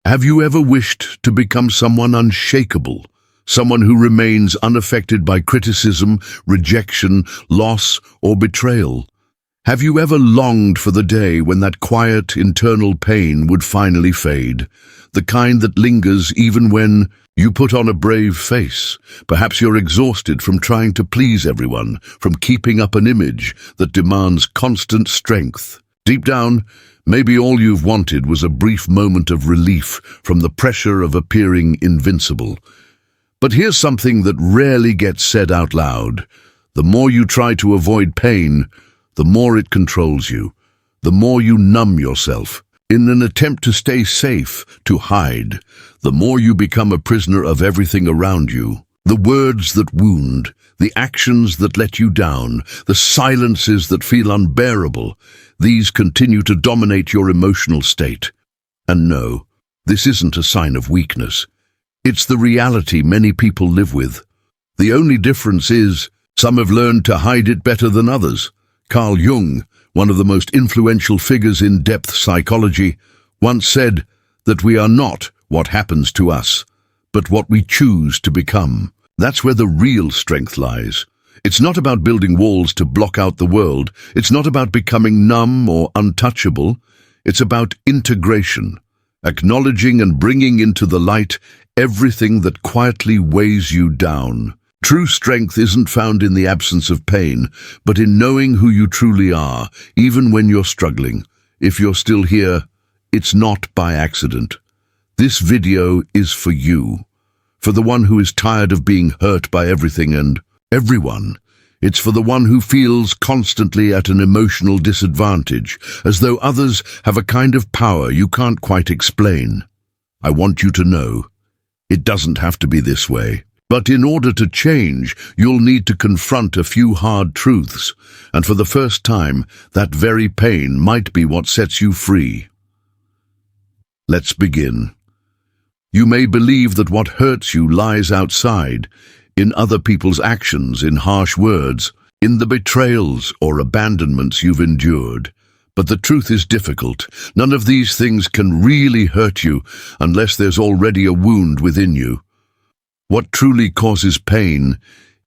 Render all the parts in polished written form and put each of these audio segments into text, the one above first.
Have you ever wished to become someone unshakable? Someone who remains unaffected by criticism, rejection, loss, or betrayal? Have you ever longed for the day when that quiet, internal pain would finally fade? The kind that lingers even when you put on a brave face. Perhaps you're exhausted from trying to please everyone, from keeping up an image that demands constant strength. Deep down, maybe all you've wanted was a brief moment of relief from the pressure of appearing invincible. But here's something that rarely gets said out loud. The more you try to avoid pain, the more it controls you. The more you numb yourself in an attempt to stay safe, to hide, the more you become a prisoner of everything around you. The words that wound, the actions that let you down, the silences that feel unbearable, these continue to dominate your emotional state. And no, this isn't a sign of weakness. It's the reality many people live with. The only difference is, some have learned to hide it better than others. Carl Jung, one of the most influential figures in depth psychology, once said that we are not what happens to us, but what we choose to become. That's where the real strength lies. It's not about building walls to block out the world. It's not about becoming numb or untouchable. It's about integration, acknowledging and bringing into the light everything that quietly weighs you down. True strength isn't found in the absence of pain, but in knowing who you truly are, even when you're struggling. If you're still here, it's not by accident. This video is for you, for the one who is tired of being hurt by everything and everyone. It's for the one who feels constantly at an emotional disadvantage, as though others have a kind of power you can't quite explain. I want you to know, it doesn't have to be this way. But in order to change, you'll need to confront a few hard truths, and for the first time, that very pain might be what sets you free. Let's begin. You may believe that what hurts you lies outside, in other people's actions, in harsh words, in the betrayals or abandonments you've endured. But the truth is difficult. None of these things can really hurt you unless there's already a wound within you. What truly causes pain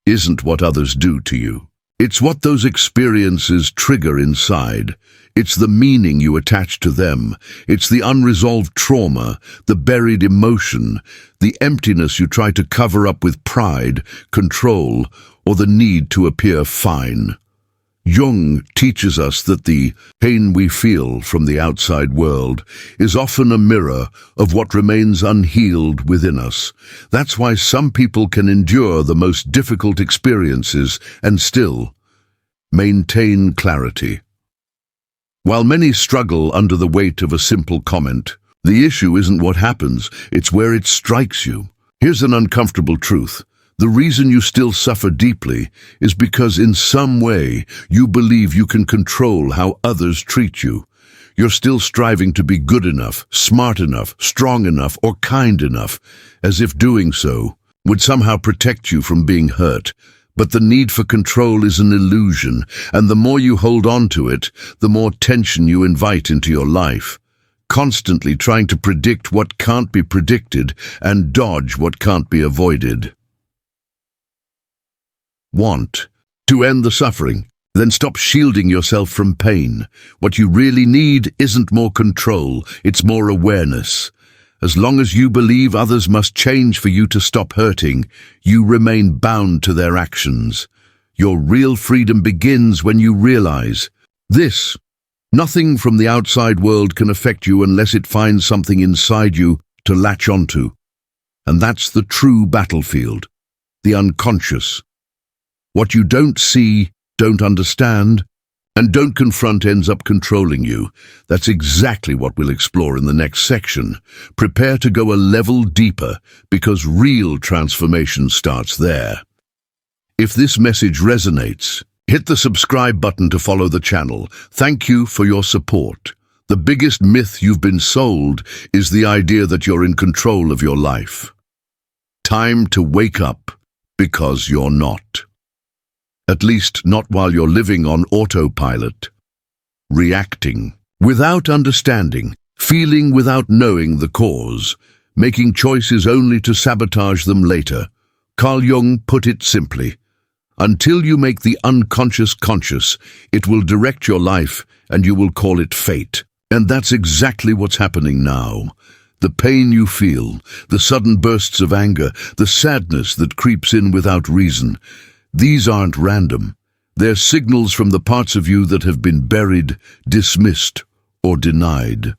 isn't what others do to you. It's what those experiences trigger inside. It's the meaning you attach to them. It's the unresolved trauma, the buried emotion, the emptiness you try to cover up with pride, control, or the need to appear fine. Jung teaches us that the pain we feel from the outside world is often a mirror of what remains unhealed within us. That's why some people can endure the most difficult experiences and still maintain clarity. While many struggle under the weight of a simple comment, the issue isn't what happens, it's where it strikes you. Here's an uncomfortable truth. The reason you still suffer deeply is because in some way you believe you can control how others treat you. You're still striving to be good enough, smart enough, strong enough, or kind enough, as if doing so would somehow protect you from being hurt. But the need for control is an illusion, and the more you hold on to it, the more tension you invite into your life. Constantly trying to predict what can't be predicted and dodge what can't be avoided. Want to end the suffering? Then stop shielding yourself from pain. What you really need isn't more control, it's more awareness. As long as you believe others must change for you to stop hurting, you remain bound to their actions. Your real freedom begins when you realize this. Nothing from the outside world can affect you unless it finds something inside you to latch onto. And that's the true battlefield, the unconscious. What you don't see, don't understand, and don't confront ends up controlling you. That's exactly what we'll explore in the next section. Prepare to go a level deeper, because real transformation starts there. If this message resonates, hit the subscribe button to follow the channel. Thank you for your support. The biggest myth you've been sold is the idea that you're in control of your life. Time to wake up, because you're not. At least not while you're living on autopilot, reacting without understanding, feeling without knowing the cause, making choices only to sabotage them later. Carl Jung put it simply: until you make the unconscious conscious, it will direct your life and you will call it fate. And that's exactly what's happening now. The pain you feel, the sudden bursts of anger, the sadness that creeps in without reason, these aren't random. They're signals from the parts of you that have been buried, dismissed, or denied.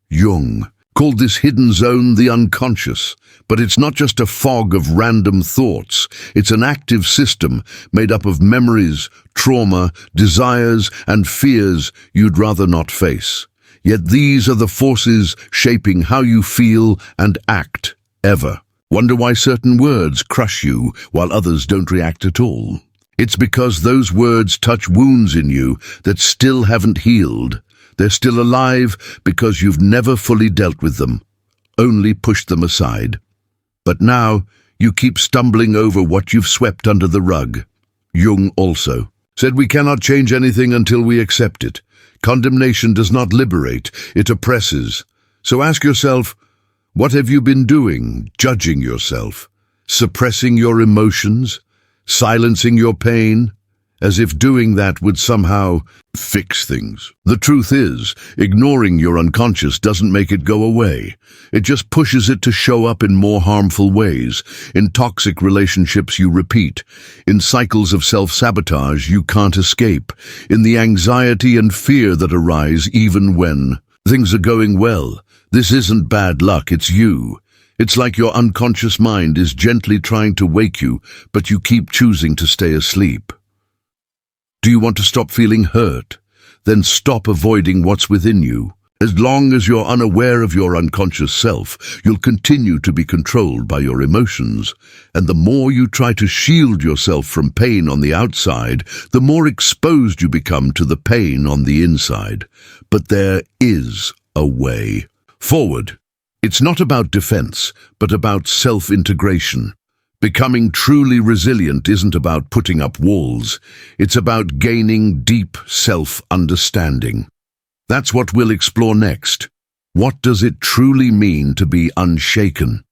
Jung called this hidden zone the unconscious, but it's not just a fog of random thoughts. It's an active system made up of memories, trauma, desires, and fears you'd rather not face. Yet these are the forces shaping how you feel and act, ever. Wonder why certain words crush you while others don't react at all? It's because those words touch wounds in you that still haven't healed. They're still alive because you've never fully dealt with them, only pushed them aside. But now you keep stumbling over what you've swept under the rug. Jung also said we cannot change anything until we accept it. Condemnation does not liberate, it oppresses. So ask yourself, what have you been doing? Judging yourself, suppressing your emotions, silencing your pain, as if doing that would somehow fix things. The truth is, ignoring your unconscious doesn't make it go away. It just pushes it to show up in more harmful ways. In toxic relationships you repeat. In cycles of self-sabotage you can't escape. In the anxiety and fear that arise even when things are going well. This isn't bad luck, it's you. It's like your unconscious mind is gently trying to wake you, but you keep choosing to stay asleep. Do you want to stop feeling hurt? Then stop avoiding what's within you. As long as you're unaware of your unconscious self, you'll continue to be controlled by your emotions. And the more you try to shield yourself from pain on the outside, the more exposed you become to the pain on the inside. But there is a way forward. It's not about defense, but about self-integration. Becoming truly resilient isn't about putting up walls. It's about gaining deep self-understanding. That's what we'll explore next. What does it truly mean to be unshaken?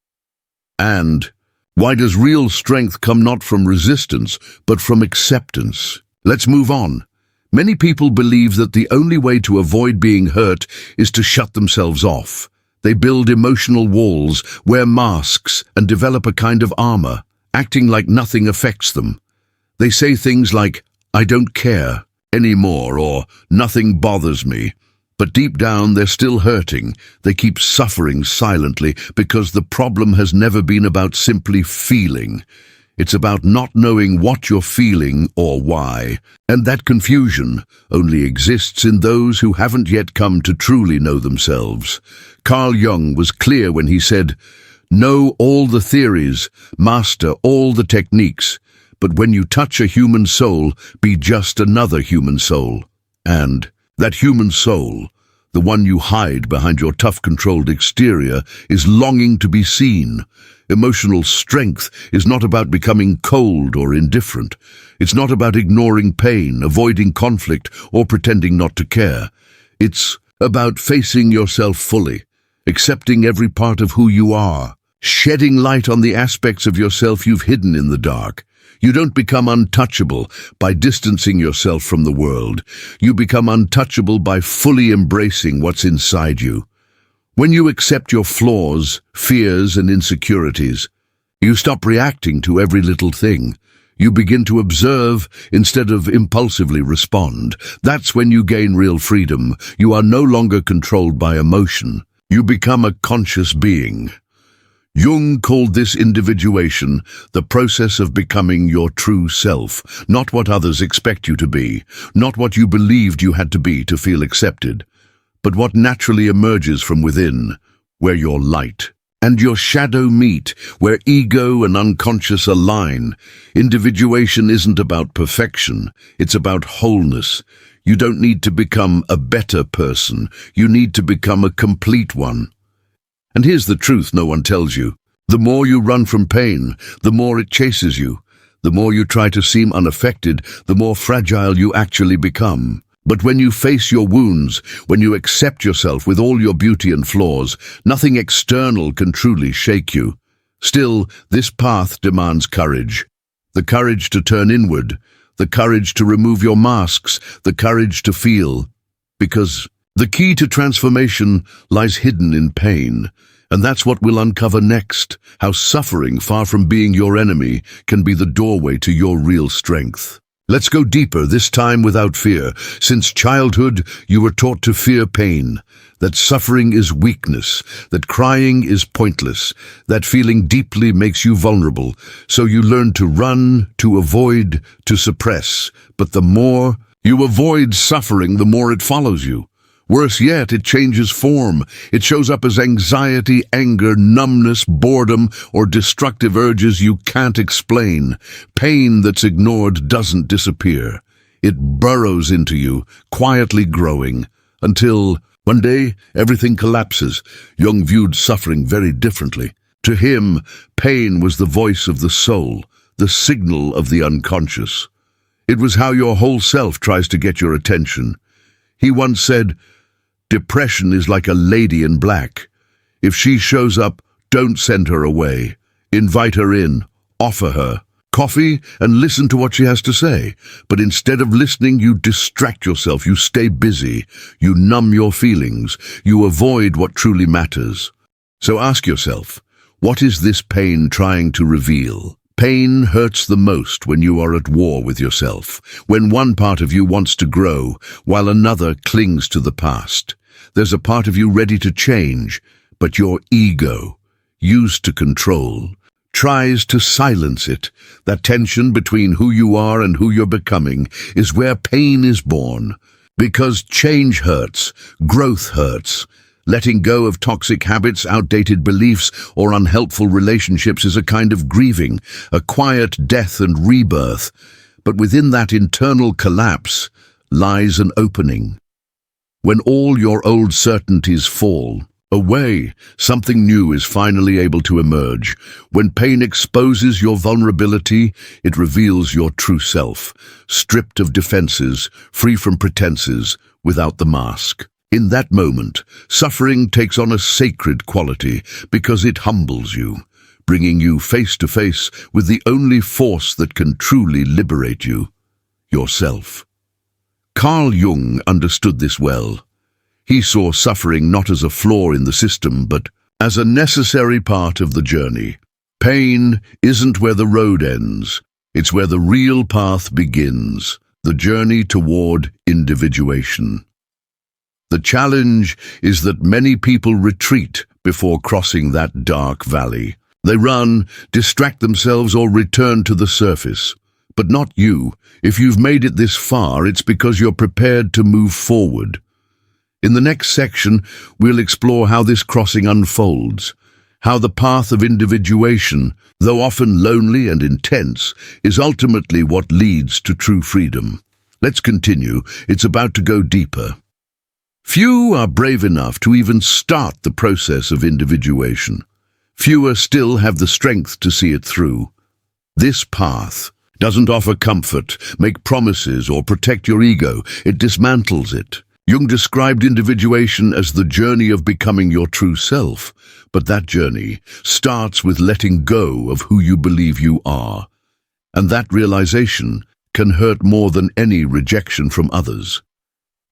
And why does real strength come not from resistance, but from acceptance? Let's move on. Many people believe that the only way to avoid being hurt is to shut themselves off. They build emotional walls, wear masks, and develop a kind of armor, acting like nothing affects them. They say things like, "I don't care anymore," or "nothing bothers me." But deep down, they're still hurting. They keep suffering silently because the problem has never been about simply feeling. It's about not knowing what you're feeling or why. And that confusion only exists in those who haven't yet come to truly know themselves. Carl Jung was clear when he said, "Know all the theories, master all the techniques, but when you touch a human soul, be just another human soul." And that human soul, the one you hide behind your tough, controlled exterior, is longing to be seen. Emotional strength is not about becoming cold or indifferent. It's not about ignoring pain, avoiding conflict, or pretending not to care. It's about facing yourself fully, accepting every part of who you are, shedding light on the aspects of yourself you've hidden in the dark. You don't become untouchable by distancing yourself from the world. You become untouchable by fully embracing what's inside you. When you accept your flaws, fears, and insecurities, you stop reacting to every little thing. You begin to observe instead of impulsively respond. That's when you gain real freedom. You are no longer controlled by emotion. You become a conscious being. Jung called this individuation the process of becoming your true self, not what others expect you to be, not what you believed you had to be to feel accepted, but what naturally emerges from within, where your light and your shadow meet, where ego and unconscious align. Individuation isn't about perfection, it's about wholeness. You don't need to become a better person, you need to become a complete one. And here's the truth no one tells you. The more you run from pain, the more it chases you. The more you try to seem unaffected, the more fragile you actually become. But when you face your wounds, when you accept yourself with all your beauty and flaws, nothing external can truly shake you. Still, this path demands courage. The courage to turn inward, the courage to remove your masks, the courage to feel. Because the key to transformation lies hidden in pain. And that's what we'll uncover next, how suffering, far from being your enemy, can be the doorway to your real strength. Let's go deeper, this time without fear. Since childhood, you were taught to fear pain, that suffering is weakness, that crying is pointless, that feeling deeply makes you vulnerable. So you learn to run, to avoid, to suppress. But the more you avoid suffering, the more it follows you. Worse yet, it changes form. It shows up as anxiety, anger, numbness, boredom, or destructive urges you can't explain. Pain that's ignored doesn't disappear. It burrows into you, quietly growing, until one day everything collapses. Jung viewed suffering very differently. To him, pain was the voice of the soul, the signal of the unconscious. It was how your whole self tries to get your attention. He once said, "Depression is like a lady in black. If she shows up, don't send her away. Invite her in, offer her coffee, and listen to what she has to say. But instead of listening, you distract yourself, you stay busy, you numb your feelings, you avoid what truly matters." So ask yourself, what is this pain trying to reveal? Pain hurts the most when you are at war with yourself, when one part of you wants to grow, while another clings to the past. There's a part of you ready to change, but your ego, used to control, tries to silence it. That tension between who you are and who you're becoming is where pain is born. Because change hurts, growth hurts. Letting go of toxic habits, outdated beliefs, or unhelpful relationships is a kind of grieving, a quiet death and rebirth. But within that internal collapse lies an opening. When all your old certainties fall away, something new is finally able to emerge. When pain exposes your vulnerability, it reveals your true self, stripped of defenses, free from pretenses, without the mask. In that moment, suffering takes on a sacred quality because it humbles you, bringing you face to face with the only force that can truly liberate you, yourself. Carl Jung understood this well. He saw suffering not as a flaw in the system, but as a necessary part of the journey. Pain isn't where the road ends. It's where the real path begins, the journey toward individuation. The challenge is that many people retreat before crossing that dark valley. They run, distract themselves, or return to the surface. But not you. If you've made it this far, it's because you're prepared to move forward. In the next section, we'll explore how this crossing unfolds, how the path of individuation, though often lonely and intense, is ultimately what leads to true freedom. Let's continue. It's about to go deeper. Few are brave enough to even start the process of individuation. Fewer still have the strength to see it through. This path doesn't offer comfort, make promises, or protect your ego. It dismantles it. Jung described individuation as the journey of becoming your true self, but that journey starts with letting go of who you believe you are. And that realization can hurt more than any rejection from others.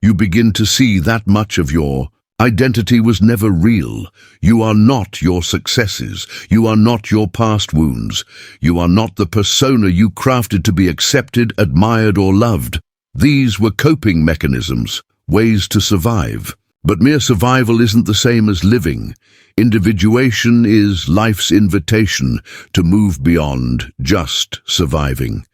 You begin to see that much of your identity was never real. You are not your successes. You are not your past wounds. You are not the persona you crafted to be accepted, admired, or loved. These were coping mechanisms, ways to survive. But mere survival isn't the same as living. Individuation is life's invitation to move beyond just surviving.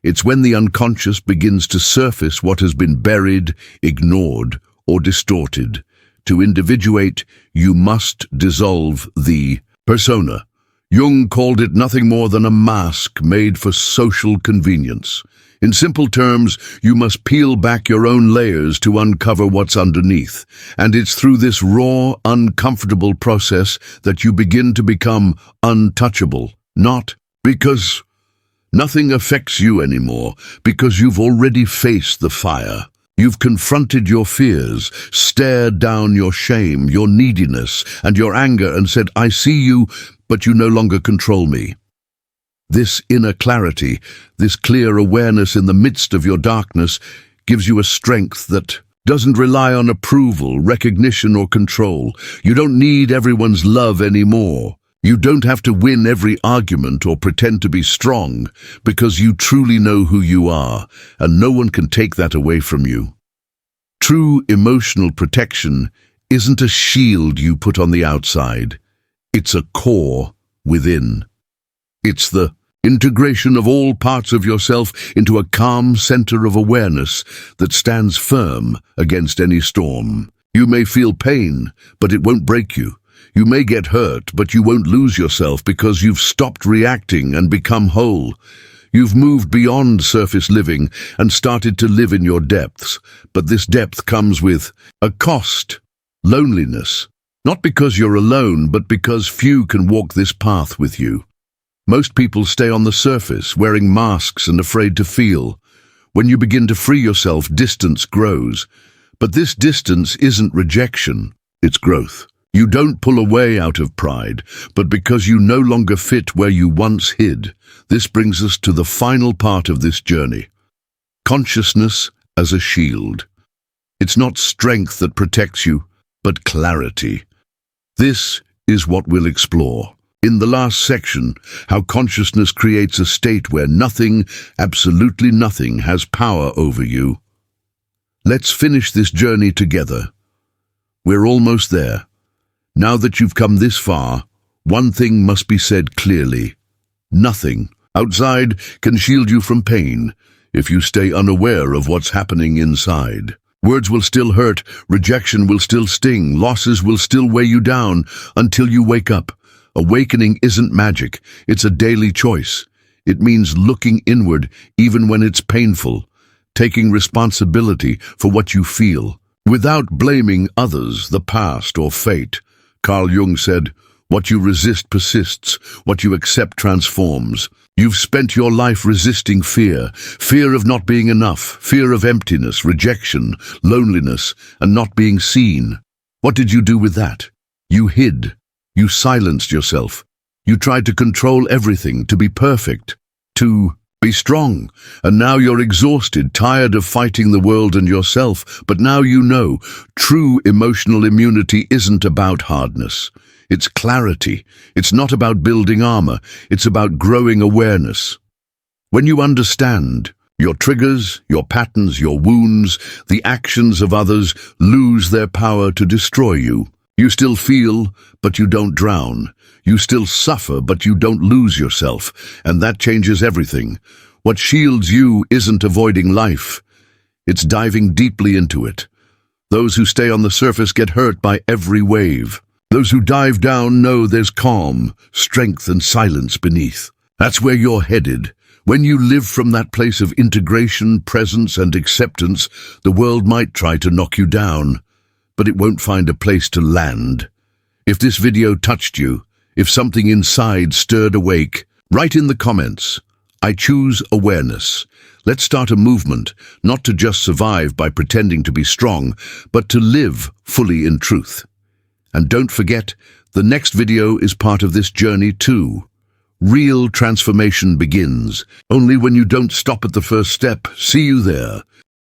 It's when the unconscious begins to surface what has been buried, ignored, or distorted. To individuate, you must dissolve the persona. Jung called it nothing more than a mask made for social convenience. In simple terms, you must peel back your own layers to uncover what's underneath. And it's through this raw, uncomfortable process that you begin to become untouchable. Not because nothing affects you anymore, because you've already faced the fire. You've confronted your fears, stared down your shame, your neediness, and your anger and said, I see you, but you no longer control me. This inner clarity, this clear awareness in the midst of your darkness, gives you a strength that doesn't rely on approval, recognition, or control. You don't need everyone's love anymore. You don't have to win every argument or pretend to be strong, because you truly know who you are, and no one can take that away from you. True emotional protection isn't a shield you put on the outside. It's a core within. It's the integration of all parts of yourself into a calm center of awareness that stands firm against any storm. You may feel pain, but it won't break you. You may get hurt, but you won't lose yourself because you've stopped reacting and become whole. You've moved beyond surface living and started to live in your depths, but this depth comes with a cost: loneliness. Not because you're alone, but because few can walk this path with you. Most people stay on the surface, wearing masks and afraid to feel. When you begin to free yourself, distance grows. But this distance isn't rejection, it's growth. You don't pull away out of pride, but because you no longer fit where you once hid. This brings us to the final part of this journey. Consciousness as a shield. It's not strength that protects you, but clarity. This is what we'll explore. In the last section, how consciousness creates a state where nothing, absolutely nothing, has power over you. Let's finish this journey together. We're almost there. Now that you've come this far, one thing must be said clearly. Nothing outside can shield you from pain if you stay unaware of what's happening inside. Words will still hurt, rejection will still sting, losses will still weigh you down until you wake up. Awakening isn't magic, it's a daily choice. It means looking inward even when it's painful, taking responsibility for what you feel, without blaming others, the past, or fate. Carl Jung said, "What you resist persists, what you accept transforms." You've spent your life resisting fear, fear of not being enough, fear of emptiness, rejection, loneliness, and not being seen. What did you do with that? You hid. You silenced yourself. You tried to control everything, to be perfect, to be strong. And now you're exhausted, tired of fighting the world and yourself. But now you know, true emotional immunity isn't about hardness. It's clarity. It's not about building armor. It's about growing awareness. When you understand, your triggers, your patterns, your wounds, the actions of others lose their power to destroy you. You still feel, but you don't drown. You still suffer, but you don't lose yourself, and that changes everything. What shields you isn't avoiding life. It's diving deeply into it. Those who stay on the surface get hurt by every wave. Those who dive down know there's calm, strength, and silence beneath. That's where you're headed. When you live from that place of integration, presence, and acceptance, the world might try to knock you down, but it won't find a place to land. If this video touched you, if something inside stirred awake, write in the comments, "I choose awareness." Let's start a movement, not to just survive by pretending to be strong, but to live fully in truth. And don't forget, the next video is part of this journey too. Real transformation begins only when you don't stop at the first step. See you there.